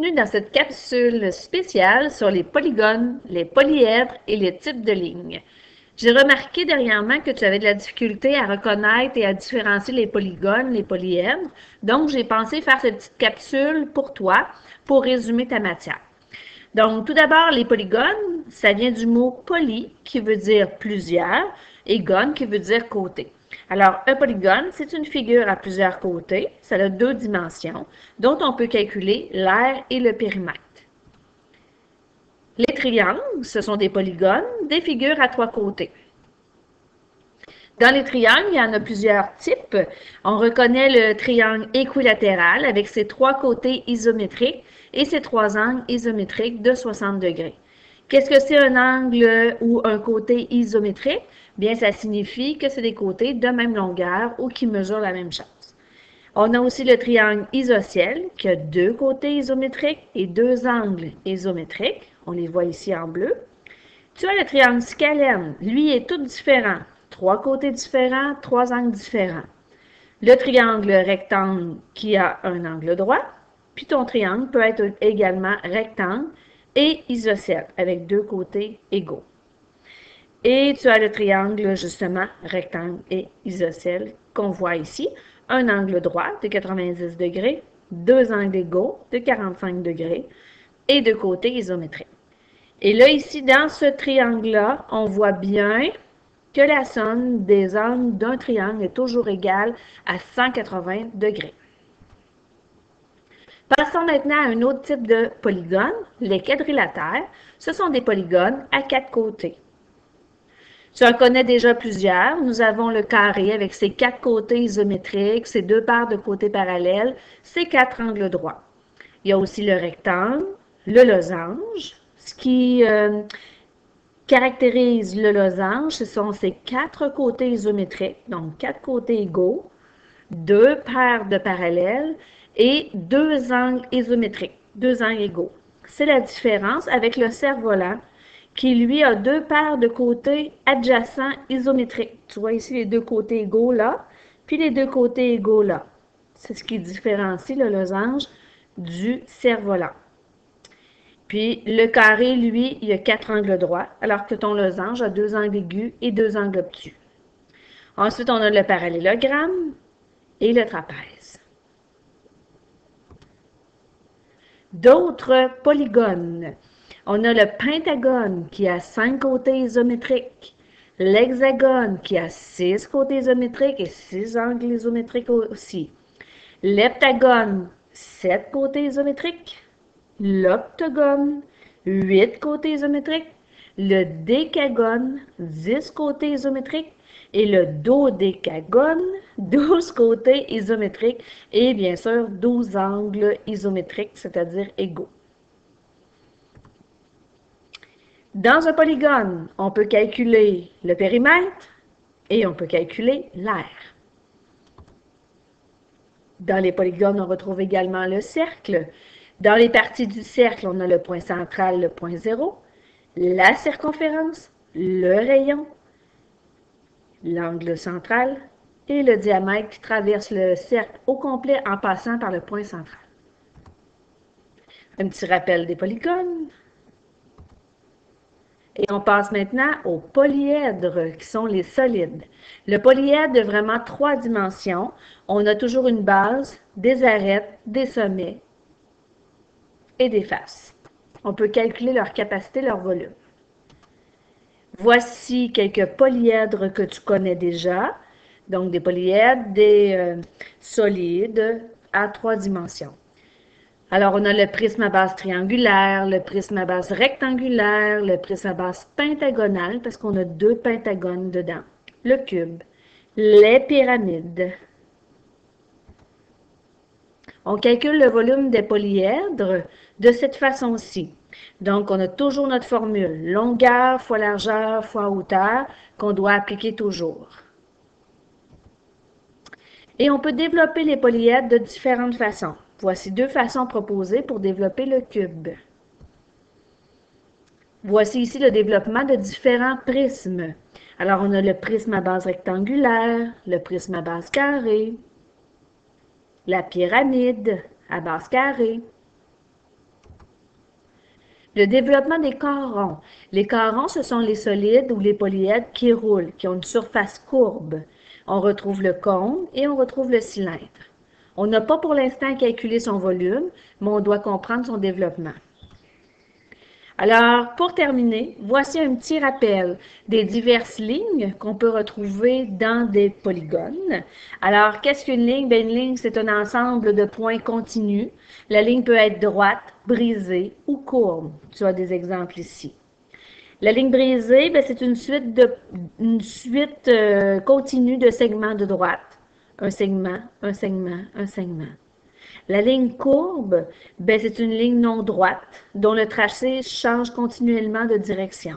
Bienvenue dans cette capsule spéciale sur les polygones, les polyèdres et les types de lignes. J'ai remarqué dernièrement que tu avais de la difficulté à reconnaître et à différencier les polygones, les polyèdres. Donc, j'ai pensé faire cette petite capsule pour toi, pour résumer ta matière. Donc, tout d'abord, les polygones, ça vient du mot poly, qui veut dire plusieurs, et gone, qui veut dire côté. Alors, un polygone, c'est une figure à plusieurs côtés. Ça a 2 dimensions, dont on peut calculer l'aire et le périmètre. Les triangles, ce sont des polygones, des figures à 3 côtés. Dans les triangles, il y en a plusieurs types. On reconnaît le triangle équilatéral avec ses 3 côtés isométriques et ses 3 angles isométriques de 60 degrés. Qu'est-ce que c'est un angle ou un côté isométrique? Bien, ça signifie que c'est des côtés de même longueur ou qui mesurent la même chose. On a aussi le triangle isocèle qui a 2 côtés isométriques et 2 angles isométriques. On les voit ici en bleu. Tu as le triangle scalène. Lui est tout différent. 3 côtés différents, 3 angles différents. Le triangle rectangle qui a un angle droit. Puis ton triangle peut être également rectangle et isocèle avec 2 côtés égaux. Et tu as le triangle, justement, rectangle et isocèle qu'on voit ici. Un angle droit de 90 degrés, 2 angles égaux de 45 degrés et 2 côtés isométriques. Et là, ici, dans ce triangle-là, on voit bien que la somme des angles d'un triangle est toujours égale à 180 degrés. Passons maintenant à un autre type de polygone, les quadrilatères. Ce sont des polygones à 4 côtés. Tu en connais déjà plusieurs. Nous avons le carré avec ses 4 côtés isométriques, ses 2 paires de côtés parallèles, ses 4 angles droits. Il y a aussi le rectangle, le losange. Ce qui caractérise le losange, ce sont ses 4 côtés isométriques, donc 4 côtés égaux, 2 paires de parallèles et 2 angles isométriques, 2 angles égaux. C'est la différence avec le cerf-volant qui, lui, a 2 paires de côtés adjacents isométriques. Tu vois ici les 2 côtés égaux là, puis les 2 côtés égaux là. C'est ce qui différencie le losange du cerf-volant. Puis le carré, lui, il a 4 angles droits, alors que ton losange a 2 angles aigus et 2 angles obtus. Ensuite, on a le parallélogramme et le trapèze. D'autres polygones. On a le pentagone qui a 5 côtés isométriques, l'hexagone qui a 6 côtés isométriques et 6 angles isométriques aussi, l'heptagone, 7 côtés isométriques, l'octogone, 8 côtés isométriques, le décagone, 10 côtés isométriques, et le dodécagone, 12 côtés isométriques, et bien sûr 12 angles isométriques, c'est-à-dire égaux. Dans un polygone, on peut calculer le périmètre et on peut calculer l'aire. Dans les polygones, on retrouve également le cercle. Dans les parties du cercle, on a le point central, le point 0, la circonférence, le rayon, l'angle central et le diamètre qui traverse le cercle au complet en passant par le point central. Un petit rappel des polygones. Et on passe maintenant aux polyèdres, qui sont les solides. Le polyèdre a vraiment 3 dimensions. On a toujours une base, des arêtes, des sommets et des faces. On peut calculer leur capacité, leur volume. Voici quelques polyèdres que tu connais déjà. Donc, des polyèdres, des solides à 3 dimensions. Alors, on a le prisme à base triangulaire, le prisme à base rectangulaire, le prisme à base pentagonale, parce qu'on a 2 pentagones dedans, le cube, les pyramides. On calcule le volume des polyèdres de cette façon-ci. Donc, on a toujours notre formule, longueur fois largeur fois hauteur, qu'on doit appliquer toujours. Et on peut développer les polyèdres de différentes façons. Voici 2 façons proposées pour développer le cube. Voici ici le développement de différents prismes. Alors, on a le prisme à base rectangulaire, le prisme à base carrée, la pyramide à base carrée, Le développement des corps ronds. Les corps ronds, ce sont les solides ou les polyèdres qui roulent, qui ont une surface courbe. On retrouve le cône et on retrouve le cylindre. On n'a pas pour l'instant calculé son volume, mais on doit comprendre son développement. Alors, pour terminer, voici un petit rappel des diverses lignes qu'on peut retrouver dans des polygones. Alors, qu'est-ce qu'une ligne? Bien, une ligne, c'est un ensemble de points continus. La ligne peut être droite, brisée ou courbe. Tu as des exemples ici. La ligne brisée, bien, c'est une suite continue de segments de droite. Un segment, un segment, un segment. La ligne courbe, ben, c'est une ligne non droite dont le tracé change continuellement de direction.